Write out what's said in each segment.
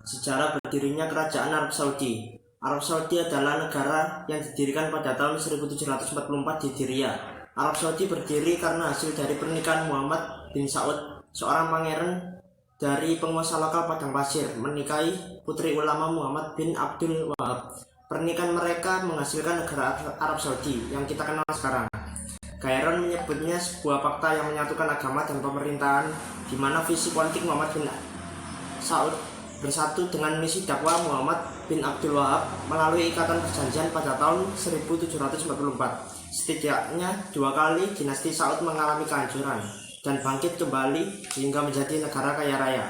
Sejarah berdirinya Kerajaan Arab Saudi. Arab Saudi adalah negara yang didirikan pada tahun 1744 di Hijriah. Arab Saudi berdiri karena hasil dari pernikahan Muhammad bin Saud, seorang pangeran dari penguasa lokal Padang Pasir, menikahi putri ulama Muhammad bin Abdul Wahab. Pernikahan mereka menghasilkan negara Arab Saudi yang kita kenal sekarang. Gairon menyebutnya sebuah fakta yang menyatukan agama dan pemerintahan, di mana visi politik Muhammad bin Saud bersatu dengan misi dakwah Muhammad bin Abdul Wahab melalui ikatan perjanjian pada tahun 1744. Setidaknya 2 kali dinasti Saud mengalami kehancuran dan bangkit kembali hingga menjadi negara kaya raya.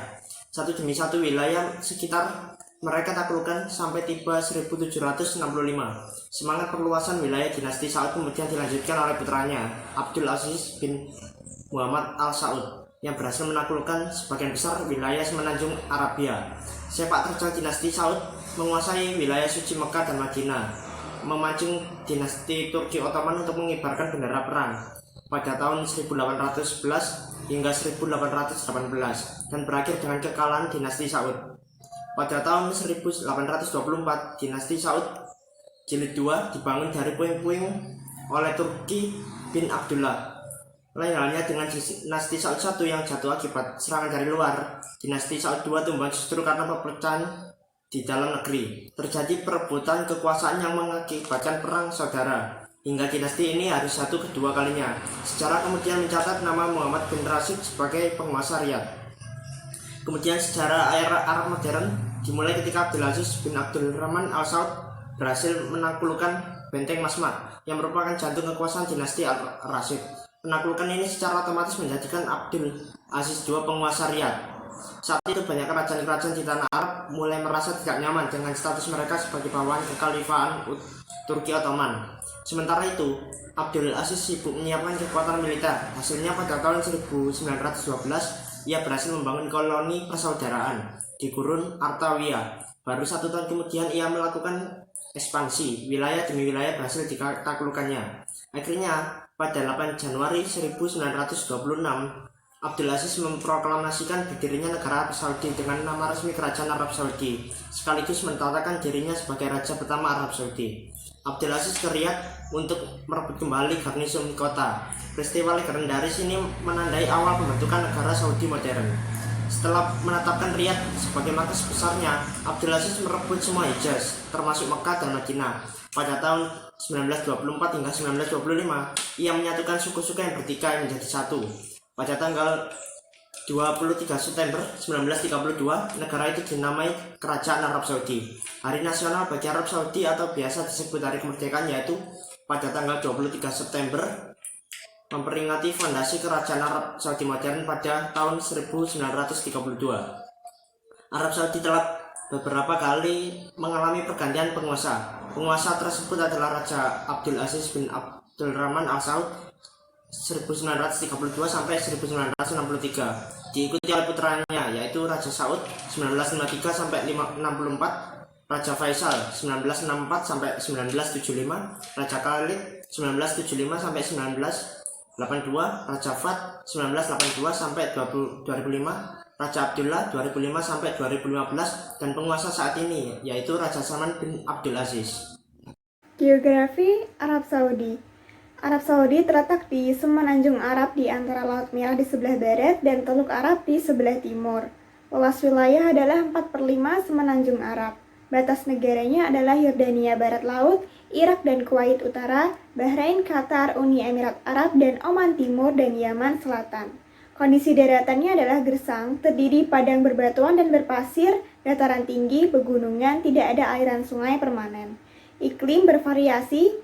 Satu demi satu wilayah sekitar mereka taklukkan sampai tiba 1765. Semangat perluasan wilayah dinasti Saud kemudian dilanjutkan oleh putranya Abdul Aziz bin Muhammad Al-Saud yang berhasil menaklukkan sebagian besar wilayah semenanjung Arabia. Sepak terjang dinasti Saud menguasai wilayah suci Mekah dan Madinah, memancing dinasti Turki Ottoman untuk mengibarkan bendera perang pada tahun 1811 hingga 1818 dan berakhir dengan kekalahan dinasti Saud. Pada tahun 1824, dinasti Saud Jilid II dibangun dari puing-puing oleh Turki bin Abdullah. Lain halnya dengan dinasti Saud I yang jatuh akibat serangan dari luar, dinasti Saud II tumbuh justru karena perpecahan di dalam negeri. Terjadi perebutan kekuasaan yang mengakibatkan perang saudara, hingga dinasti ini harus jatuh kedua kalinya. Sejarah kemudian mencatat nama Muhammad bin Rashid sebagai penguasa Riyadh. Kemudian sejarah era Arab modern dimulai ketika Abdul Aziz bin Abdul Rahman Al-Saud berhasil menaklukkan Benteng Masmat yang merupakan jantung kekuasaan dinasti Al-Rashid. Penaklukan ini secara otomatis menjadikan Abdul Aziz II penguasa Riyadh. Saat itu banyak kerajaan-kerajaan di tanah Arab mulai merasa tidak nyaman dengan status mereka sebagai bawahan kekhalifahan Turki Ottoman. Sementara itu, Abdul Aziz sibuk menyiapkan kekuatan militer. Hasilnya pada tahun 1912, ia berhasil membangun koloni persaudaraan di Gurun Artawiyah. Baru 1 tahun kemudian ia melakukan ekspansi, wilayah demi wilayah berhasil ditaklukkannya. Akhirnya, pada 8 Januari 1926, Abdul Aziz memproklamasikan berdirinya negara Arab Saudi dengan nama resmi Kerajaan Arab Saudi, sekaligus menetapkan dirinya sebagai raja pertama Arab Saudi. Abdul Aziz ke Riyadh untuk merebut kembali garnison kota. Peristiwa legendaris ini menandai awal pembentukan negara Saudi modern. Setelah menetapkan Riyadh sebagai markas besarnya, Abdul Aziz merebut semua Hijaz, termasuk Mekah dan Madinah. Pada tahun 1924 hingga 1925, ia menyatukan suku-suku yang bertikai menjadi satu. Pada tanggal 23 September 1932, negara itu dinamai Kerajaan Arab Saudi. Hari nasional bagi Arab Saudi atau biasa disebut Hari Kemerdekaan yaitu pada tanggal 23 September memperingati fondasi Kerajaan Arab Saudi modern pada tahun 1932. Arab Saudi telah beberapa kali mengalami pergantian penguasa. Penguasa tersebut adalah Raja Abdul Aziz bin Abdul Rahman Al-Saud 1932 sampai 1963, diikuti oleh putranya yaitu Raja Saud 1953 sampai 64, Raja Faisal 1964 sampai 1975, Raja Khalid 1975 sampai 1982, Raja Fahd 1982 sampai 2005, Raja Abdullah 2005 sampai 2015, dan penguasa saat ini yaitu Raja Salman bin Abdul Aziz. Geografi Arab Saudi. Arab Saudi terletak di semenanjung Arab di antara Laut Merah di sebelah barat dan Teluk Arab di sebelah timur. Luas wilayah adalah 4/5 semenanjung Arab. Batas negaranya adalah Yordania Barat Laut, Irak dan Kuwait Utara, Bahrain, Qatar, Uni Emirat Arab, dan Oman Timur dan Yaman Selatan. Kondisi daratannya adalah gersang, terdiri padang berbatuan dan berpasir, dataran tinggi, pegunungan, tidak ada aliran sungai permanen. Iklim bervariasi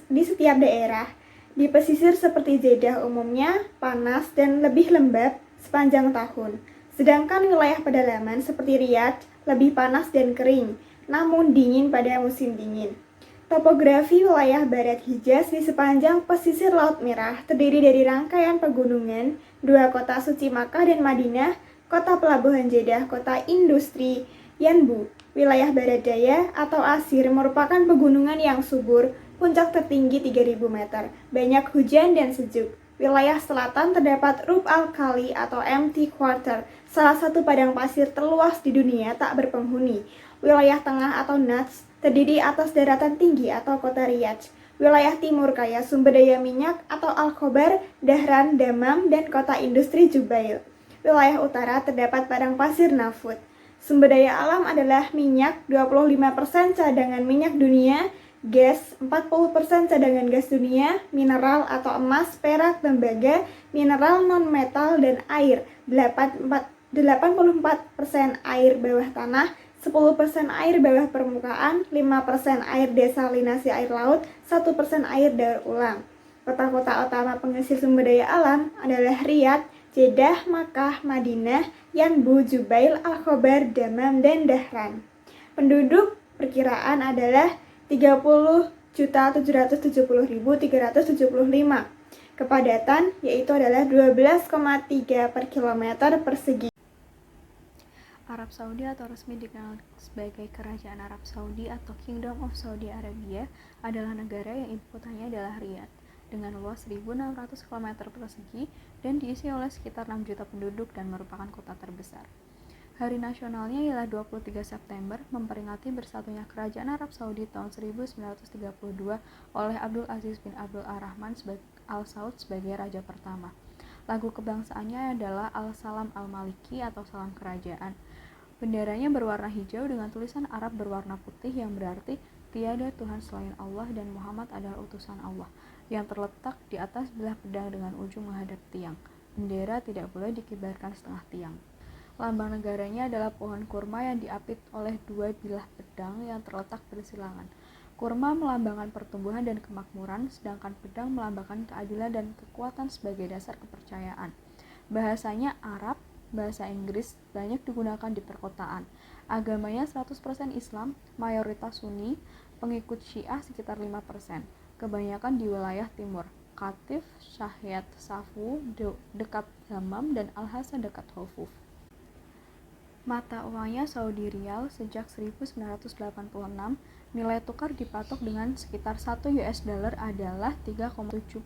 di setiap daerah. Di pesisir seperti Jeddah umumnya panas dan lebih lembab sepanjang tahun. Sedangkan wilayah pedalaman seperti Riyadh lebih panas dan kering, namun dingin pada musim dingin. Topografi wilayah Barat Hijaz di sepanjang pesisir Laut Merah terdiri dari rangkaian pegunungan, 2 kota suci Makkah dan Madinah, kota pelabuhan Jeddah, kota industri Yanbu. Wilayah Barat Daya atau Asir merupakan pegunungan yang subur, puncak tertinggi 3000 meter, banyak hujan dan sejuk. Wilayah selatan terdapat Rub al-Khali atau empty quarter, salah satu padang pasir terluas di dunia tak berpenghuni. Wilayah tengah atau Najd terdiri atas daratan tinggi atau kota Riyadh. Wilayah timur kaya sumber daya minyak atau Al-Khobar, Dahran, Damam, dan kota industri Jubail. Wilayah utara terdapat padang pasir Nafud. Sumber daya alam adalah minyak 25% cadangan minyak dunia, gas 40% cadangan gas dunia, mineral atau emas, perak, tembaga, mineral non-metal, dan air 84% air bawah tanah, 10% air bawah permukaan, 5% air desalinasi air laut, 1% air daur ulang. Kota-kota utama penghasil sumber daya alam adalah Riyadh, Jeddah, Makkah, Madinah, Yanbu, Jubail, Al-Khobar, Damam, dan Dahran. Penduduk perkiraan adalah 30.770.375. Kepadatan yaitu adalah 12,3 per kilometer persegi. Arab Saudi atau resmi dikenal sebagai Kerajaan Arab Saudi atau Kingdom of Saudi Arabia adalah negara yang ibu kotanya adalah Riyadh dengan luas 1.600 km persegi dan diisi oleh sekitar 6 juta penduduk dan merupakan kota terbesar. Hari nasionalnya ialah 23 September, memperingati bersatunya Kerajaan Arab Saudi tahun 1932 oleh Abdul Aziz bin Abdul Ar-Rahman Al Saud sebagai raja pertama. Lagu kebangsaannya adalah Al-Salam Al-Maliki atau Salam Kerajaan. Benderanya berwarna hijau dengan tulisan Arab berwarna putih yang berarti tiada Tuhan selain Allah dan Muhammad adalah utusan Allah, yang terletak di atas bilah pedang dengan ujung menghadap tiang. Bendera tidak boleh dikibarkan setengah tiang. Lambang negaranya adalah pohon kurma yang diapit oleh dua bilah pedang yang terletak bersilangan. Kurma melambangkan pertumbuhan dan kemakmuran, sedangkan pedang melambangkan keadilan dan kekuatan sebagai dasar kepercayaan. Bahasanya Arab, bahasa Inggris banyak digunakan di perkotaan. Agamanya 100% Islam, mayoritas Sunni, pengikut Syiah sekitar 5%. Kebanyakan di wilayah timur, Qatif, Syahyat, Safu, dekat Hammam, dan Al-Hasan dekat Hufuf. Mata uangnya Saudi Riyal sejak 1986, nilai tukar dipatok dengan sekitar 1 US dollar adalah 3,75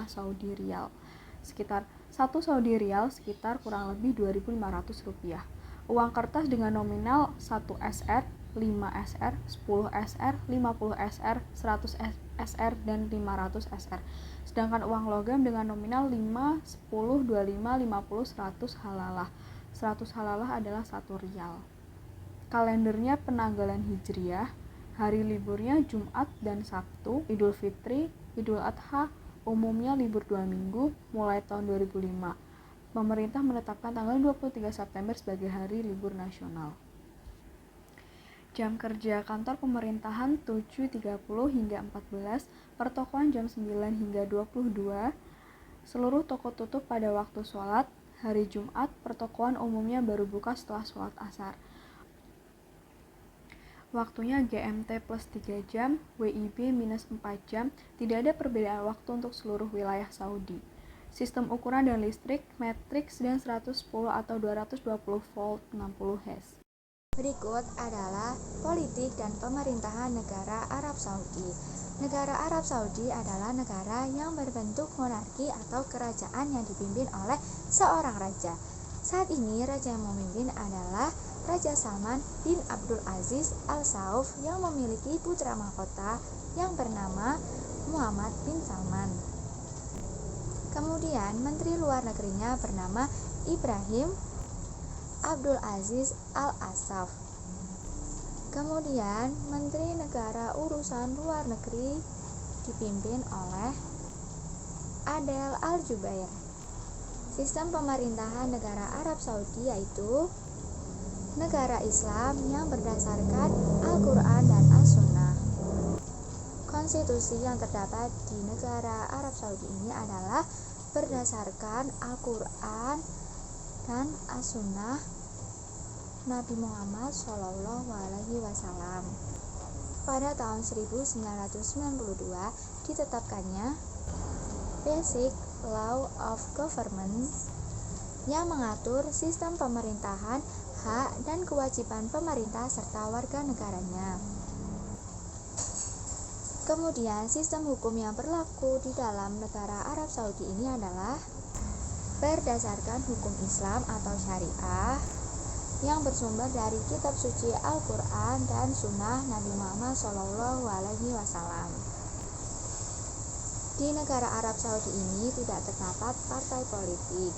Saudi Riyal. Sekitar 1 Saudi Riyal sekitar kurang lebih 2.500 rupiah. Uang kertas dengan nominal 1 SR, 5 SR, 10 SR, 50 SR, 100 SR, dan 500 SR. Sedangkan uang logam dengan nominal 5, 10, 25, 50, 100 halalah. 100 halalah adalah 1 rial. Kalendernya penanggalan Hijriah, hari liburnya Jumat dan Sabtu, Idul Fitri, Idul Adha, umumnya libur 2 minggu mulai tahun 2005. Pemerintah menetapkan tanggal 23 September sebagai hari libur nasional. Jam kerja kantor pemerintahan 7.30 hingga 14, pertokoan jam 9 hingga 22, seluruh toko tutup pada waktu sholat. Hari Jumat, pertokoan umumnya baru buka setelah sholat asar. Waktunya GMT plus 3 jam, WIB minus 4 jam, tidak ada perbedaan waktu untuk seluruh wilayah Saudi. Sistem ukuran dan listrik, matriks dan 110 atau 220 volt 60 Hz. Berikut adalah politik dan pemerintahan negara Arab Saudi. Negara Arab Saudi adalah negara yang berbentuk monarki atau kerajaan yang dipimpin oleh seorang raja. Saat ini raja yang memimpin adalah Raja Salman bin Abdul Aziz Al Saud yang memiliki putra mahkota yang bernama Muhammad bin Salman. Kemudian Menteri Luar Negerinya bernama Ibrahim Abdul Aziz Al Asaf. Kemudian Menteri Negara Urusan Luar Negeri dipimpin oleh Adel Al-Jubair. Sistem pemerintahan negara Arab Saudi yaitu negara Islam yang berdasarkan Al-Quran dan As-Sunnah. Konstitusi yang terdapat di negara Arab Saudi ini adalah berdasarkan Al-Quran dan As-Sunnah Nabi Muhammad SAW. Pada tahun 1992 ditetapkannya Basic Law of Government yang mengatur sistem pemerintahan, hak dan kewajiban pemerintah serta warga negaranya. Kemudian sistem hukum yang berlaku di dalam negara Arab Saudi ini adalah berdasarkan hukum Islam atau syariah yang bersumber dari kitab suci Al-Quran dan sunnah Nabi Muhammad SAW. Di negara Arab Saudi ini tidak terdapat partai politik.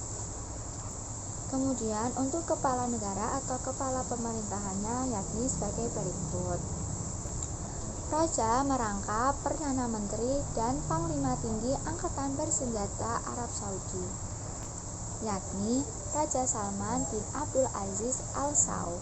Kemudian untuk kepala negara atau kepala pemerintahannya yakni sebagai berikut. Raja merangkap Perdana Menteri dan Panglima Tinggi Angkatan Bersenjata Arab Saudi, yakni Raja Salman bin Abdul Aziz Al Saud.